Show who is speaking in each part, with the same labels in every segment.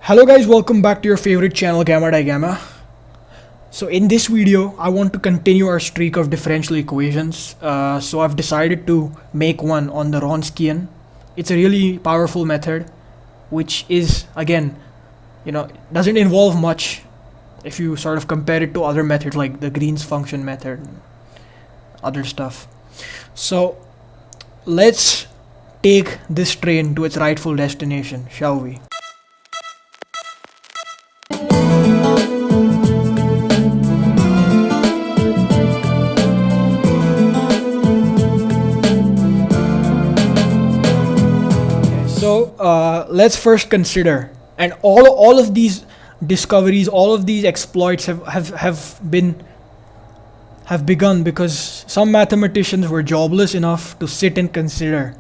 Speaker 1: Hello guys, welcome back to your favorite channel Gamma Di Gamma. So in this video, I want to continue our streak of differential equations. So I've decided to make one on the Wronskian. It's a really powerful method, which is, again, doesn't involve much if you sort of compare it to other methods like the Green's function method and other stuff. So let's take this train to its rightful destination, shall we? So let's first consider, and all of these discoveries, all of these exploits have begun because some mathematicians were jobless enough to sit and consider.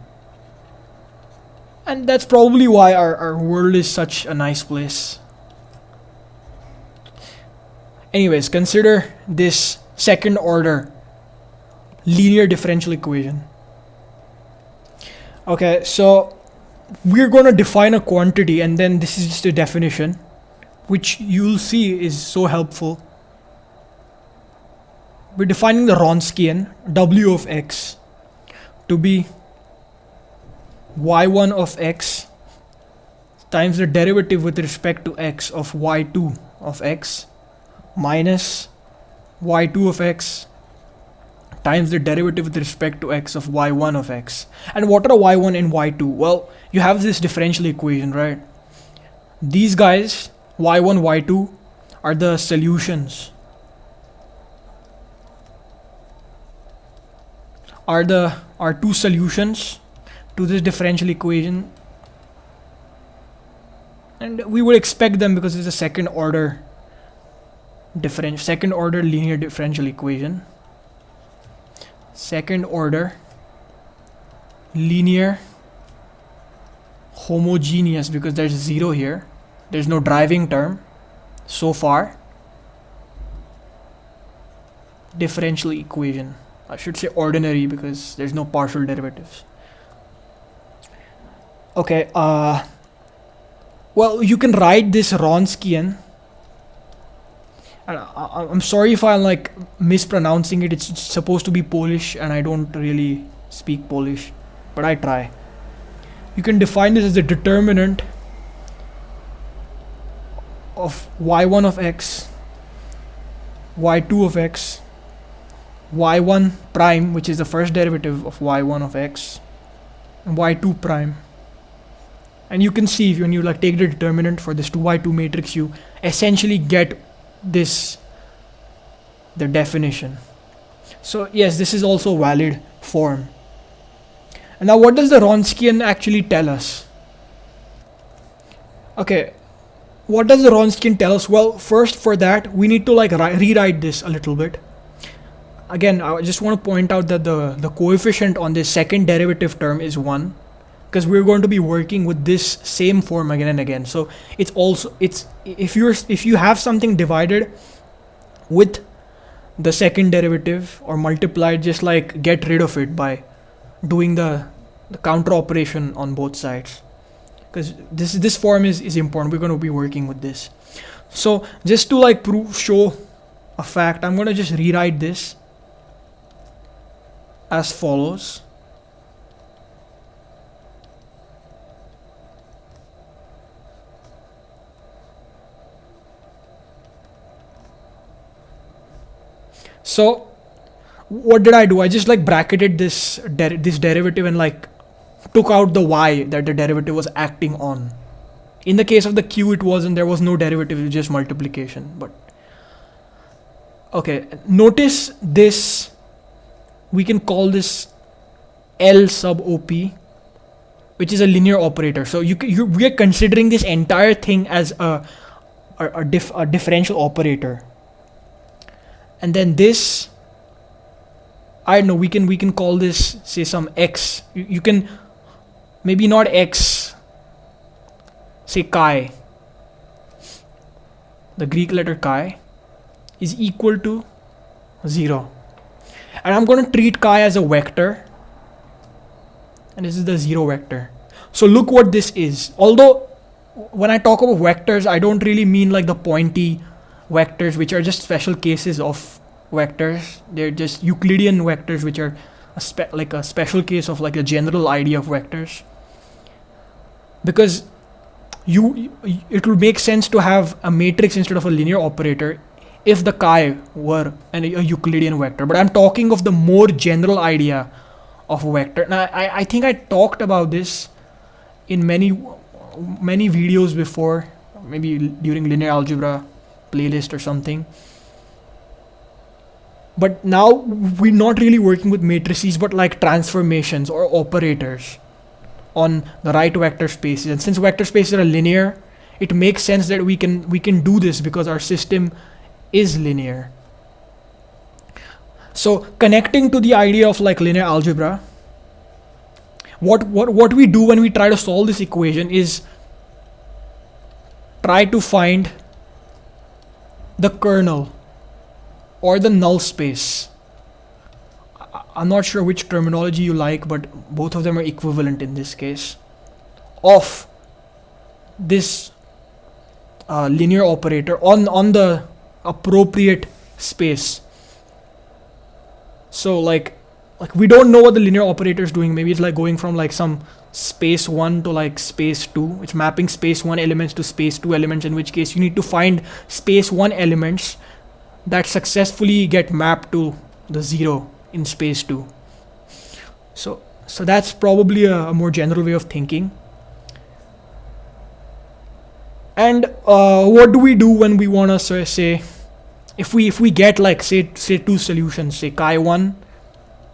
Speaker 1: And that's probably why our world is such a nice place. Anyways, consider this second order linear differential equation. Okay, so we're going to define a quantity, and then this is just a definition, which you'll see is so helpful. We're defining the Wronskian, w of x, to be y1 of x times the derivative with respect to x of y2 of x minus y2 of x times the derivative with respect to x of y1 of x. And what are y1 and y2? Well, you have this differential equation, right? These guys, y1, y2, are the solutions. Are two solutions to this differential equation. And we would expect them because it's a second order linear differential equation. Second order linear homogeneous, because there's 0 here. There's no driving term so far. Differential equation. I should say ordinary because there's no partial derivatives. Okay, well, you can write this Wronskian. I'm sorry if I'm like mispronouncing it. It's supposed to be Polish and I don't really speak Polish, but I try. You can define this as the determinant of y1 of x, y2 of x, y1 prime, which is the first derivative of y1 of x, and y2 prime. And you can see if when you like take the determinant for this 2x2 matrix, you essentially get the definition. So yes, this is also a valid form. And now what does the Wronskian actually tell us? Okay, what does the Wronskian tell us? Well, first for that we need to like rewrite this a little bit. Again, I just want to point out that the coefficient on this second derivative term is 1, because we're going to be working with this same form again and again. So it's if you have something divided with the second derivative or multiplied, just like get rid of it by doing the counter operation on both sides, because this form is important. We're going to be working with this. So just to like show a fact, I'm going to just rewrite this as follows. So what did I do? I just like bracketed this derivative and like took out the y that the derivative was acting on. In the case of the q, it wasn't. There was no derivative, it was just multiplication. But okay, notice this. We can call this L sub OP, which is a linear operator. So we are considering this entire thing as a differential operator. And then this, I don't know, we can call this, say, some x. You can maybe not x, say chi. The Greek letter chi is equal to 0. And I'm going to treat chi as a vector, and this is the 0 vector. So look what this is. Although when I talk about vectors, I don't really mean like the pointy vectors, which are just special cases of vectors. They're just Euclidean vectors, which are like a special case of like a general idea of vectors. Because it will make sense to have a matrix instead of a linear operator if the chi were a Euclidean vector. But I'm talking of the more general idea of a vector. Now, I think I talked about this in many videos before, maybe during linear algebra playlist or something. But now we're not really working with matrices, but like transformations or operators on the right vector spaces. And since vector spaces are linear, it makes sense that we can do this because our system is linear. So connecting to the idea of like linear algebra, what we do when we try to solve this equation is try to find the kernel or the null space. I'm not sure which terminology you like, but both of them are equivalent in this case, of this linear operator on the appropriate space. So like we don't know what the linear operator is doing. Maybe it's like going from like some space 1 to like space 2. It's mapping space 1 elements to space 2 elements, in which case you need to find space 1 elements that successfully get mapped to the 0 in space 2. So that's probably a more general way of thinking. And what do we do when we want to say, if we get like say two solutions, say chi1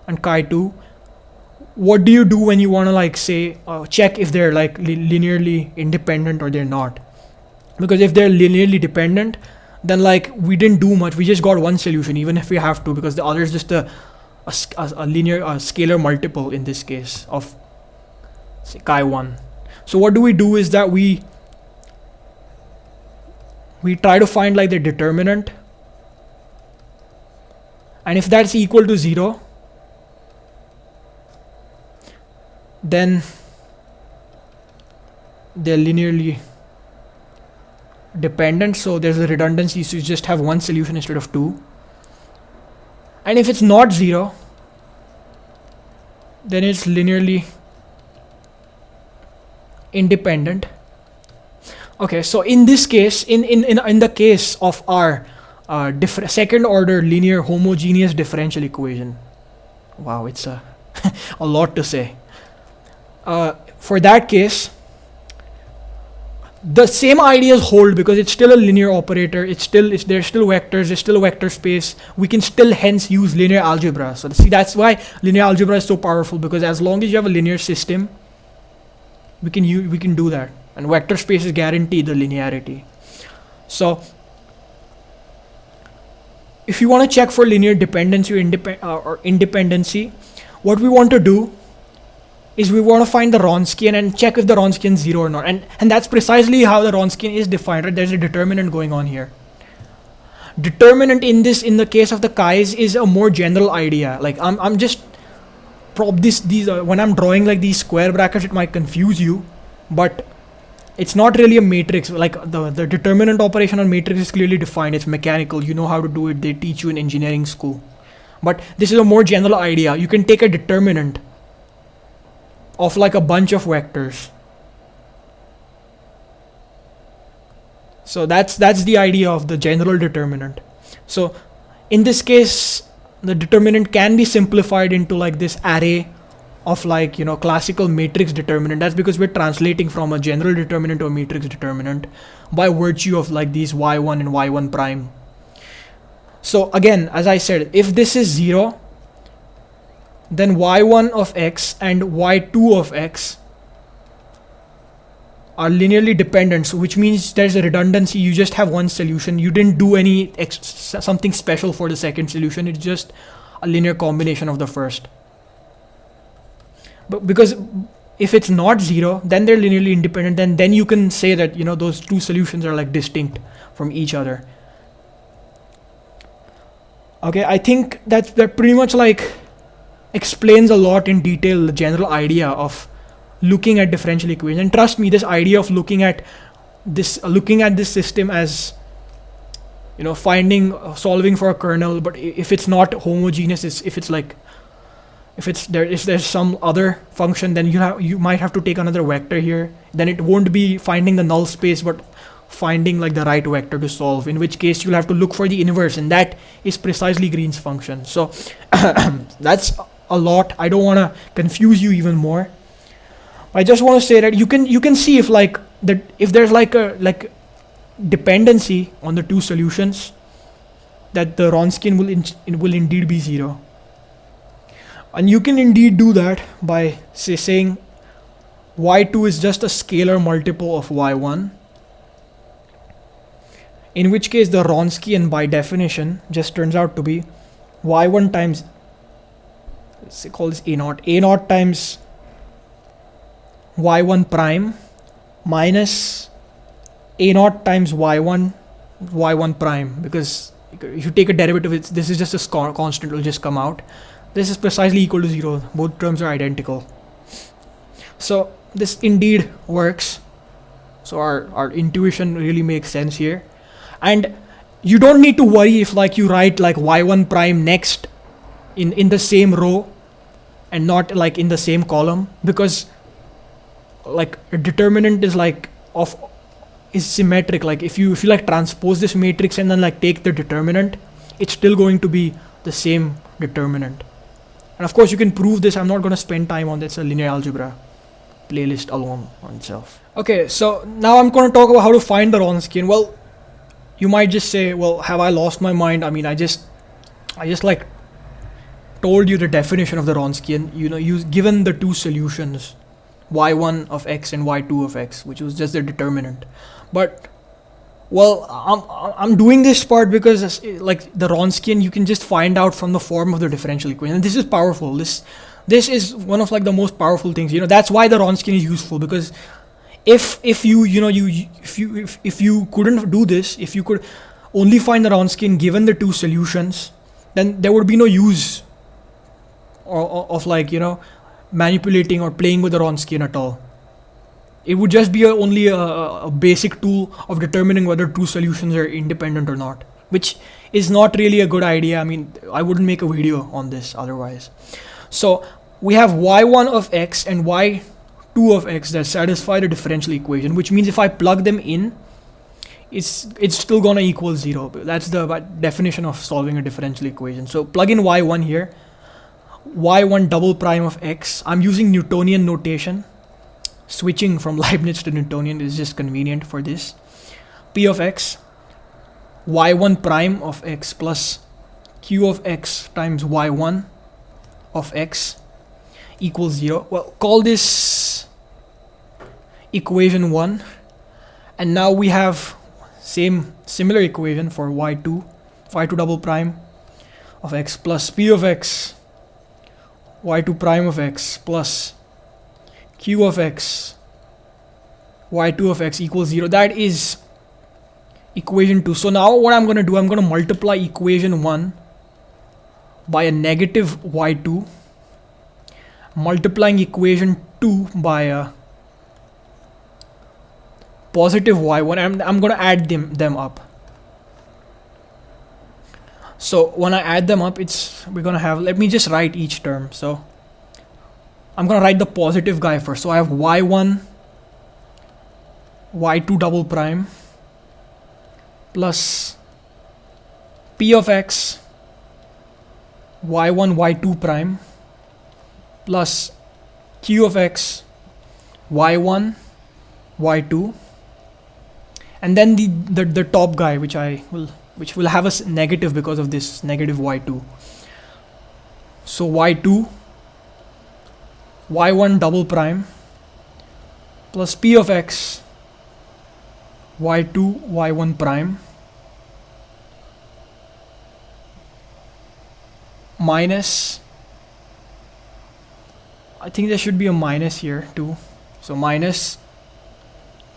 Speaker 1: and chi2, what do you do when you want to like say check if they're like linearly independent or they're not? Because if they're linearly dependent, then like we didn't do much. We just got one solution, even if we have to, because the other is just a linear scalar multiple in this case of say chi1. So what do we do is that we try to find like the determinant, and if that's equal to 0, then they're linearly dependent, so there's a redundancy, so you just have one solution instead of two. And if it's not 0, then it's linearly independent. Okay, so in this case, in the case of our second order linear homogeneous differential equation, wow, it's a a lot to say. For that case, the same ideas hold because it's still a linear operator. There's still vectors. There's still a vector space. We can still hence use linear algebra. So see, that's why linear algebra is so powerful, because as long as you have a linear system, we can do that, and vector spaces guarantee the linearity. So if you want to check for linear dependency or independency, what we want to do is we want to find the Wronskian and check if the Wronskian is 0 or not. And that's precisely how the Wronskian is defined, right? There's a determinant going on here. Determinant in the case of the chi's is a more general idea. Like I'm just when I'm drawing like these square brackets, it might confuse you, but it's not really a matrix. Like the determinant operation on matrix is clearly defined. It's mechanical. You know how to do it. They teach you in engineering school. But this is a more general idea. You can take a determinant of like a bunch of vectors. So that's the idea of the general determinant. So in this case, the determinant can be simplified into like this array of like, classical matrix determinant. That's because we're translating from a general determinant to a matrix determinant by virtue of like these y1 and y1 prime. So again, as I said, if this is 0, then y1 of x and y2 of x are linearly dependent, so which means there's a redundancy. You just have one solution. You didn't do any something special for the second solution. It's just a linear combination of the first. But because if it's not 0, then they're linearly independent. Then you can say that those two solutions are like distinct from each other. Okay, I think that pretty much like explains a lot in detail the general idea of looking at differential equations. And trust me, this idea of looking at this looking at this system as, you know, solving for a kernel, but if it's not homogeneous, if there's some other function, then you might have to take another vector here. Then it won't be finding the null space, but finding like the right vector to solve, in which case you'll have to look for the inverse, and that is precisely Green's function. So that's a lot. I don't want to confuse you even more. I just want to say that you can see if there's like a dependency on the two solutions, that the Wronskian will indeed be 0. And you can indeed do that by saying y2 is just a scalar multiple of y1, in which case the Wronskian by definition just turns out to be y1 times, let's call this a0 times y1 prime minus a0 times y1 prime, because if you take a derivative, this is just a constant, will just come out. This is precisely equal to 0. Both terms are identical. So this indeed works. So our intuition really makes sense here. And you don't need to worry if like you write like y1 prime next in the same row and not like in the same column, because like a determinant is like is symmetric. Like if you like transpose this matrix and then like take the determinant, it's still going to be the same determinant. And of course you can prove this. I'm not going to spend time on this. A linear algebra playlist alone on itself. Okay, so now I'm going to talk about how to find the Wronskian. Well, you might just say, well, have I lost my mind? I mean, I just like told you the definition of the Wronskian. You know, given the two solutions, y1 of x and y2 of x, which was just the determinant. But well, I'm doing this part because like the Wronskian you can just find out from the form of the differential equation, and this is powerful. This is one of like the most powerful things. You know, that's why the Wronskian is useful, because if you couldn't do this, if you could only find the Wronskian given the two solutions, then there would be no use of like, you know, manipulating or playing with the Wronskian at all. It would just be only a basic tool of determining whether two solutions are independent or not, which is not really a good idea. I mean, I wouldn't make a video on this otherwise. So we have y1 of x and y2 of x that satisfy the differential equation, which means if I plug them in, it's still gonna equal 0. That's the definition of solving a differential equation. So plug in y1 here, y1 double prime of x. I'm using Newtonian notation. Switching from Leibniz to Newtonian is just convenient for this. P of x, y1 prime of x plus q of x times y1 of x equals 0. Well, call this equation 1. And now we have similar equation for y2 double prime of x plus p of x, y2 prime of x plus q of x, y2 of x equals 0. That is equation 2. So now what I'm going to do, I'm going to multiply equation 1 by a negative y2, multiplying equation 2 by a positive y1, and I'm going to add them up. So when I add them up, we're going to have, let me just write each term. So I'm going to write the positive guy first. So I have y1, y2 double prime plus p of x, y1, y2 prime plus q of x, y1, y2, and then the top guy, which will have a negative because of this negative y2. So y2, y1 double prime plus p of x, y2, y1 prime minus, I think there should be a minus here too. So minus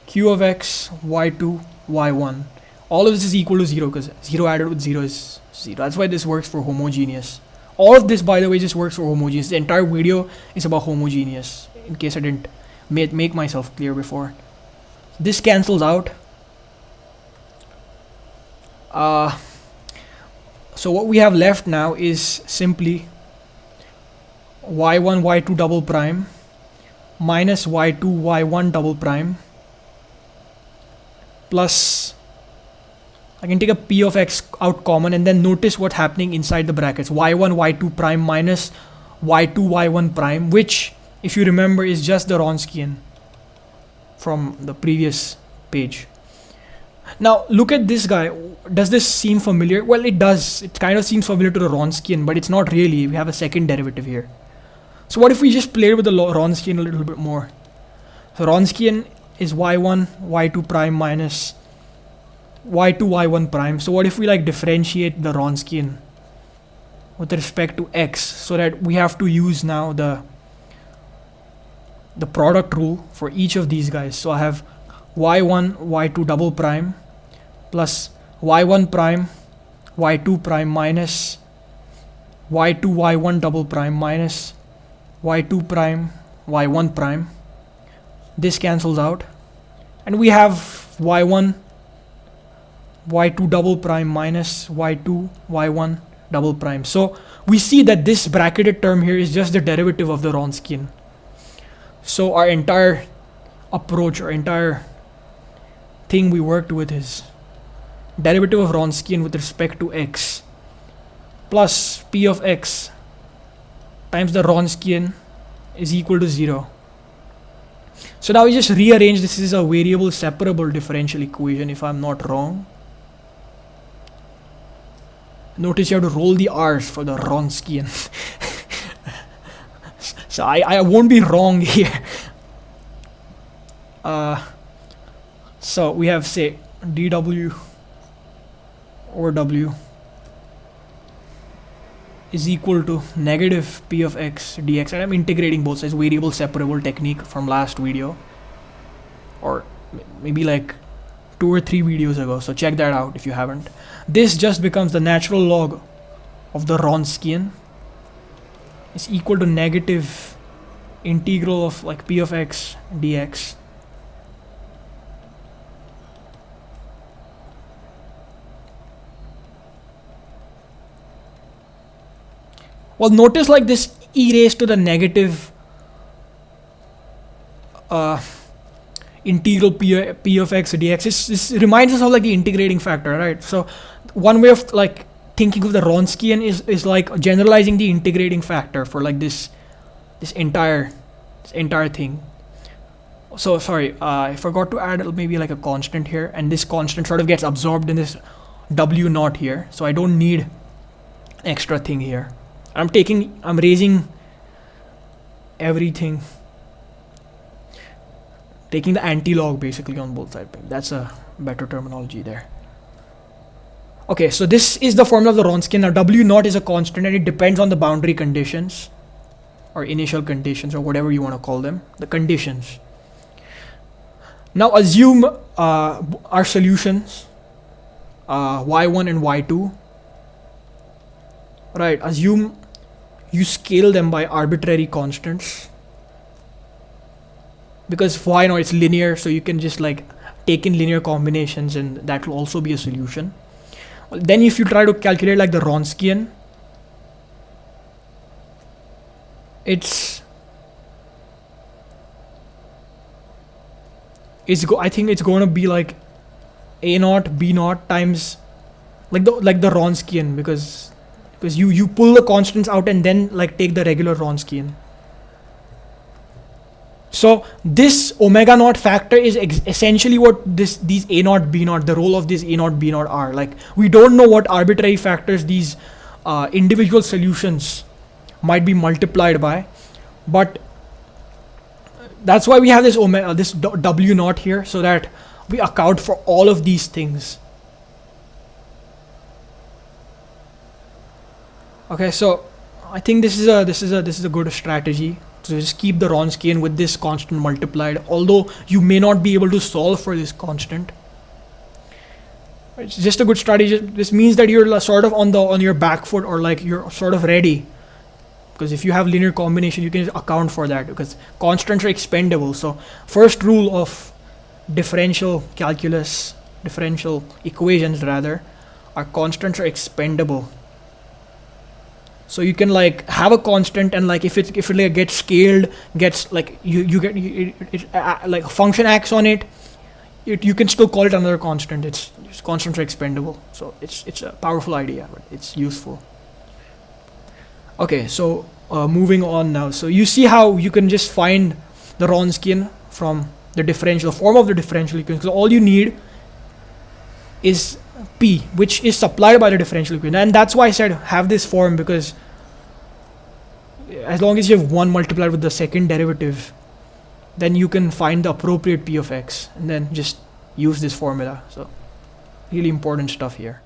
Speaker 1: q of x, y2, y1. All of this is equal to 0 because 0 added with 0 is 0. That's why this works for homogeneous. All of this, by the way, just works for homogeneous. The entire video is about homogeneous, in case I didn't make myself clear before. This cancels out. So what we have left now is simply y1 y2 double prime minus y2 y1 double prime plus, I can take a p of x out common, and then notice what's happening inside the brackets. y1 y2 prime minus y2 y1 prime, which, if you remember, is just the Wronskian from the previous page. Now look at this guy. Does this seem familiar? Well, it does. It kind of seems familiar to the Wronskian, but it's not really. We have a second derivative here. So what if we just played with the Wronskian a little bit more? So Wronskian is y1 y2 prime minus y2 y1 prime. So what if we like differentiate the Wronskian with respect to x, so that we have to use now the product rule for each of these guys. So I have y1 y2 double prime plus y1 prime y2 prime minus y2 y1 double prime minus y2 prime y1 prime. This cancels out, and we have y1 y2 double prime minus y2 y1 double prime. So we see that this bracketed term here is just the derivative of the Wronskian. So our entire approach, our entire thing we worked with is derivative of Wronskian with respect to x plus p of x times the Wronskian is equal to 0. So now we just rearrange. This is a variable separable differential equation, if I'm not wrong. Notice you have to roll the r's for the Wronskian. So I won't be wrong here. So we have, say, dw over w is equal to negative p of x dx, and I'm integrating both sides, variable separable technique from last video, or maybe like 2 or 3 videos ago, so check that out if you haven't. This just becomes the natural log of the Wronskian is equal to negative integral of like p of x dx. Well, notice like this e raised to the negative integral p of x dx. This reminds us of like the integrating factor, right? So one way of like thinking of the Wronskian is like generalizing the integrating factor for like this entire thing. So sorry, I forgot to add maybe like a constant here, and this constant sort of gets absorbed in this w naught here. So I don't need an extra thing here. I'm raising everything, taking the anti-log basically on both sides. That's a better terminology there. Okay, so this is the formula of the Wronskian. Now w naught is a constant, and it depends on the boundary conditions or initial conditions or whatever you want to call them, the conditions. Now assume our solutions, y1 and y2, right? Assume you scale them by arbitrary constants, because y naught is linear, so you can just like take in linear combinations, and that will also be a solution. Then if you try to calculate like the Wronskian, I think it's going to be like a naught b naught times like the Wronskian, because you pull the constants out and then like take the regular Wronskian. So this omega naught factor is essentially what these a naught b naught, the role of this a naught b naught are. Like we don't know what arbitrary factors these individual solutions might be multiplied by, but that's why we have this this w naught here, so that we account for all of these things. Okay, so I think this is a good strategy. So just keep the Wronskian with this constant multiplied, although you may not be able to solve for this constant. It's just a good strategy. This means that you're sort of on your back foot, or like you're sort of ready, because if you have linear combination, you can account for that because constants are expendable. So first rule of differential calculus, differential equations rather, our constants are expendable. So you can like have a constant, and like if it like gets scaled, gets like you get like a function acts on it, you can still call it another constant. It's constants are expendable. So it's a powerful idea, but it's useful. Okay, so moving on now. So you see how you can just find the Wronskian from the differential form of the differential equation. So all you need is P, which is supplied by the differential equation, and that's why I said have this form, because as long as you have 1 multiplied with the second derivative, then you can find the appropriate P of x and then just use this formula. So really important stuff here.